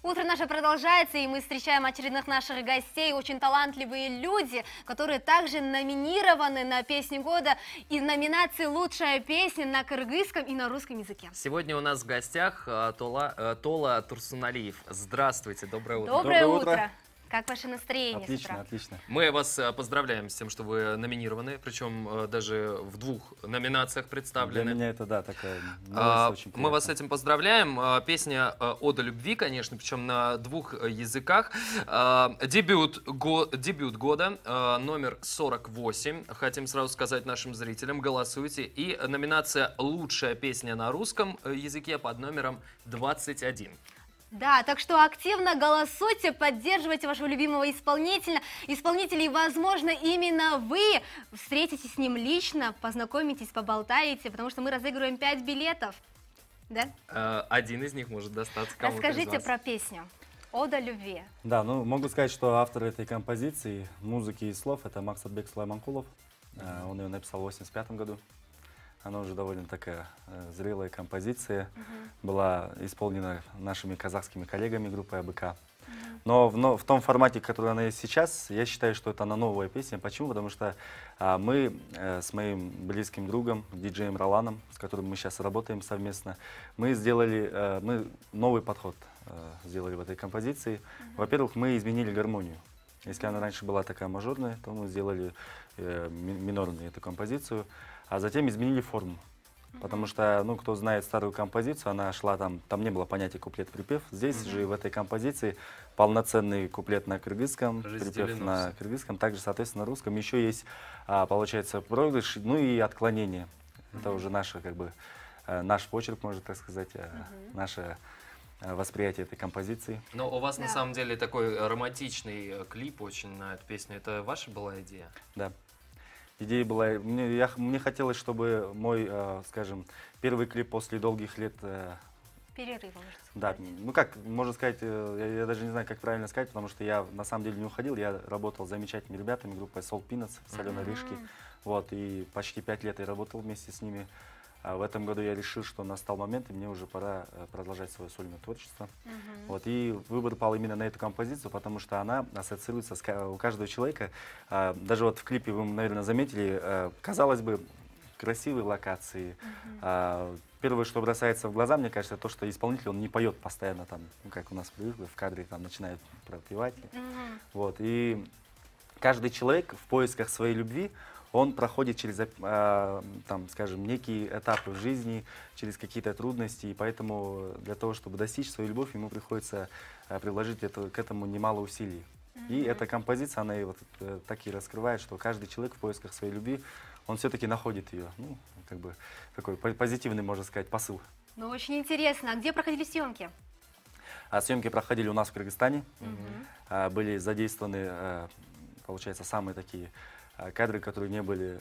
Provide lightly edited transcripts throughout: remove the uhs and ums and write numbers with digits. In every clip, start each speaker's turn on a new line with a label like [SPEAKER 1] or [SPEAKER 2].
[SPEAKER 1] Утро наше продолжается, и мы встречаем очередных наших гостей, очень талантливые люди, которые также номинированы на песню года и номинации «Лучшая песня» на кыргызском и на русском языке.
[SPEAKER 2] Сегодня у нас в гостях Тола Турсуналиев. Здравствуйте, доброе утро.
[SPEAKER 1] Доброе утро. Как ваше настроение?
[SPEAKER 3] Отлично, отлично.
[SPEAKER 2] Мы вас поздравляем с тем, что вы номинированы, причем даже в 2 номинациях представлены.
[SPEAKER 3] Для меня это, да, такая новость очень приятная.
[SPEAKER 2] Мы вас с этим поздравляем. Песня «Ода любви», конечно, причем на 2 языках. Дебют года, номер 48. Хотим сразу сказать нашим зрителям, голосуйте. И номинация «Лучшая песня на русском языке» под номером 21.
[SPEAKER 1] Да, так что активно голосуйте, поддерживайте вашего любимого исполнителя. И, возможно, именно вы встретитесь с ним лично, познакомитесь, поболтаете, потому что мы разыгрываем 5 билетов. Да?
[SPEAKER 2] Один из них может достаться кому-то из вас.
[SPEAKER 1] Расскажите про песню «Ода любви».
[SPEAKER 3] Да, ну могу сказать, что автор этой композиции, музыки и слов, это Максатбек Сулайманкулов. Он ее написал в 1985 году. Она уже довольно такая зрелая композиция, была исполнена нашими казахскими коллегами группы АБК. Но в том формате, который она есть сейчас, я считаю, что это она новая песня. Почему? Потому что мы с моим близким другом, диджеем Роланом, с которым мы сейчас работаем совместно, мы сделали новый подход сделали в этой композиции. Во-первых, мы изменили гармонию. Если она раньше была такая мажорная, то мы сделали минорную эту композицию. А затем изменили форму, потому что, ну, кто знает старую композицию, она шла там не было понятия куплет-припев. Здесь же в этой композиции полноценный куплет на кыргызском, припев на кыргызском, также, соответственно, на русском. Еще есть, получается, проигрыш, ну и отклонение. Это уже наше, как бы, наш почерк, можно так сказать, наше восприятие этой композиции.
[SPEAKER 2] Но у вас на самом деле такой романтичный клип очень на эту песню. Это ваша была идея?
[SPEAKER 3] Да. Идея была, мне хотелось, чтобы мой, скажем, первый клип после долгих лет...
[SPEAKER 1] Перерыва, можно сказать.
[SPEAKER 3] Да, ну как, можно сказать, я даже не знаю, как правильно сказать, потому что я на самом деле не уходил, я работал с замечательными ребятами, группой Soul Peanuts, Соленой Рижки, вот, и почти 5 лет я работал вместе с ними. А в этом году я решил, что настал момент, и мне уже пора продолжать свое сольное творчество. Вот, и выбор пал именно на эту композицию, потому что она ассоциируется у каждого человека. Даже вот в клипе вы, наверное, заметили, казалось бы, красивые локации. Первое, что бросается в глаза, мне кажется, то, что исполнитель, он не поет постоянно, там, ну, как у нас в кадре там начинает пропевать. Вот, и каждый человек в поисках своей любви, он проходит через, там, скажем, некие этапы в жизни, через какие-то трудности, и поэтому для того, чтобы достичь свою любовь, ему приходится приложить к этому немало усилий. И эта композиция, она и вот так и раскрывает, что каждый человек в поисках своей любви, он все-таки находит ее. Ну, как бы такой позитивный, можно сказать, посыл.
[SPEAKER 1] Ну, очень интересно. А где проходили съемки?
[SPEAKER 3] Съемки проходили у нас в Кыргызстане. Были задействованы, получается, самые такие кадры, которые не были...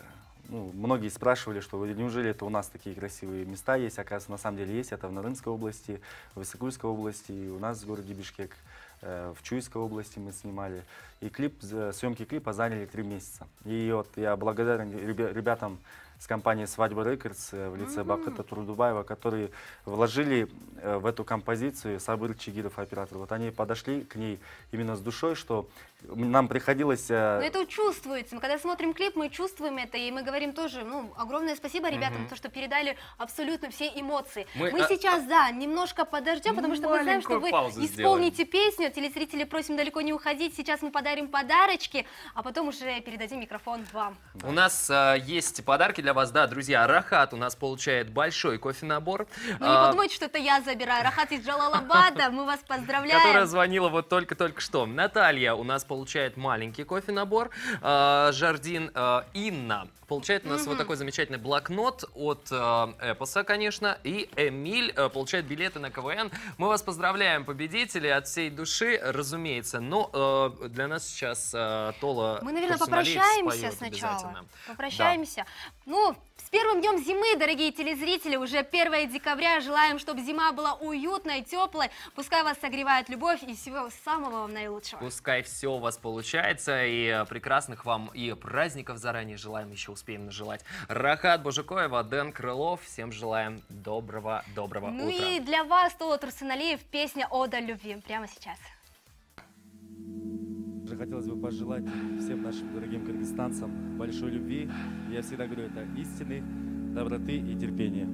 [SPEAKER 3] Ну, многие спрашивали, что неужели это у нас такие красивые места есть. Оказывается, на самом деле есть. Это в Нарынской области, в Иссыкульской области, и у нас в городе Бишкек, в Чуйской области мы снимали. И съемки клипа заняли 3 месяца. И вот я благодарен ребятам с компании «Свадьба Рекордс» в лице Бакыта Турдубаева, которые вложили в эту композицию Сабыр Чигиров, оператор. Вот они подошли к ней именно с душой, что нам приходилось...
[SPEAKER 1] Но это чувствуется. Мы когда смотрим клип, мы чувствуем это, и мы говорим тоже, ну, огромное спасибо ребятам, то, что передали абсолютно все эмоции. Мы сейчас, да, немножко подождем, потому что мы знаем, что вы исполните песню, телезрители просим далеко не уходить, сейчас мы подарим подарочки, а потом уже передадим микрофон вам.
[SPEAKER 2] У нас есть подарки для вас, да, друзья. Рахат у нас получает большой кофе-набор.
[SPEAKER 1] Ну, не подумайте, что это я забираю. Рахат из Джалалабада, мы вас поздравляем.
[SPEAKER 2] Которая звонила вот только что. Наталья у нас получает маленький кофе-набор. Жардин Инна получает у нас вот такой замечательный блокнот от Эпоса, конечно. И Эмиль получает билеты на КВН. Мы вас поздравляем, победители, от всей души, разумеется. Но для нас сейчас Тола
[SPEAKER 1] Мы, наверное,
[SPEAKER 2] Турсуналиев
[SPEAKER 1] попрощаемся
[SPEAKER 2] споет
[SPEAKER 1] сначала.
[SPEAKER 2] обязательно.
[SPEAKER 1] Попрощаемся.
[SPEAKER 2] Да.
[SPEAKER 1] Ну, с первым днем зимы, дорогие телезрители, уже 1 декабря. Желаем, чтобы зима была уютной, теплой. Пускай вас согревает любовь и всего самого вам наилучшего.
[SPEAKER 2] Пускай все у вас получается, и прекрасных вам и праздников заранее желаем, еще успеем нажелать. Рахат Божукоева, Дэн Крылов, всем желаем доброго утра.
[SPEAKER 1] Ну и для вас, Тола Турсуналиев, песня «Ода любви» прямо сейчас.
[SPEAKER 3] Хотелось бы пожелать всем нашим дорогим кыргызстанцам большой любви. Я всегда говорю, это истины, доброты и терпения.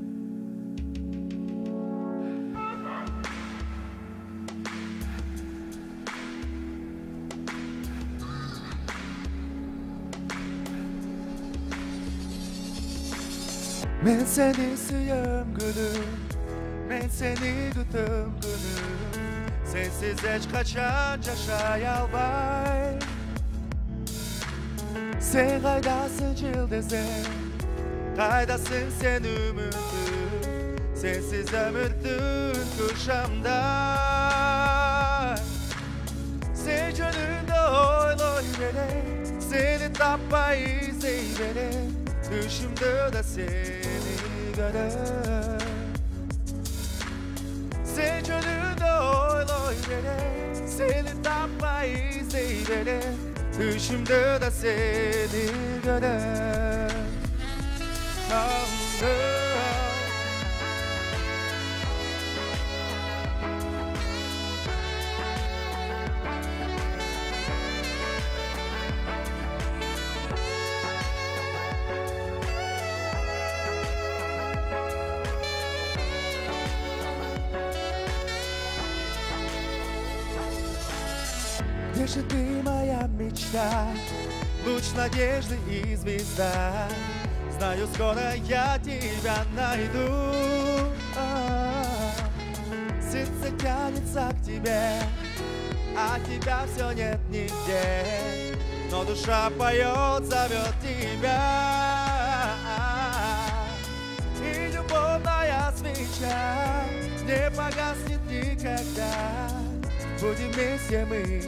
[SPEAKER 4] Мен сени сүйем gülüm, men seni tutum gülüm. Sensiz hiç kaçan yaşay albay. Sen kaydasın cildizim, kaydasın sen ümitim. Sensiz ömürtün kuşamda. Sen gönlümde oyloy beni, seni tapmayı izley beni. Düşümde de seni görür. Sen gönlümde oyloy beni, seni tapmayı izley beni. Düşümde de seni görür. Держи ты, моя мечта, луч надежды и звезда. Знаю, скоро я тебя найду. Сердце тянется к тебе, а тебя все нет нигде. Но душа поет, зовет тебя. И любовная свеча не погаснет никогда. Будем вместе мы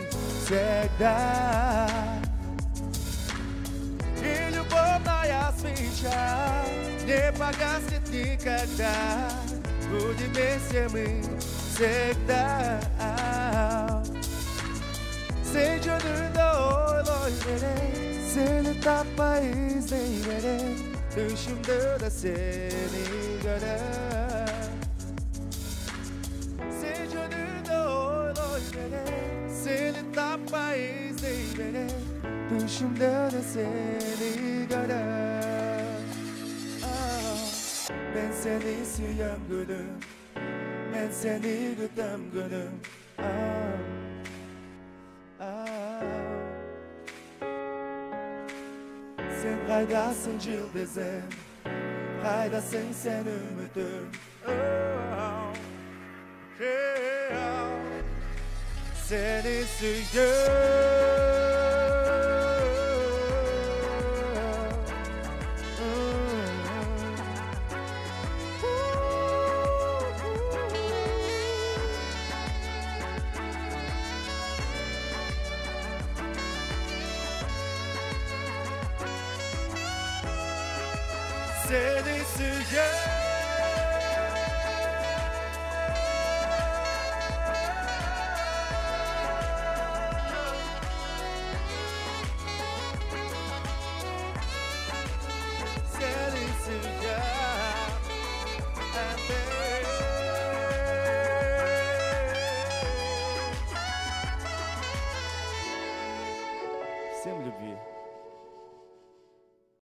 [SPEAKER 4] всегда. И любовная свеча не погаснет никогда. Будем вместе мы всегда. Sen gönlümde oyloy beni, seni tapmayı izley beni. Düşümde de seni görür. Sen gönlümde oyloy beni, seni tapmayı izley beni. Düşümde de seni görür. Ben seni süyem gülüm, ben seni gütem gülüm. Sen kaydasın cildizim, kaydasın sen ümidim. Seni süyüm. Seni süyüm.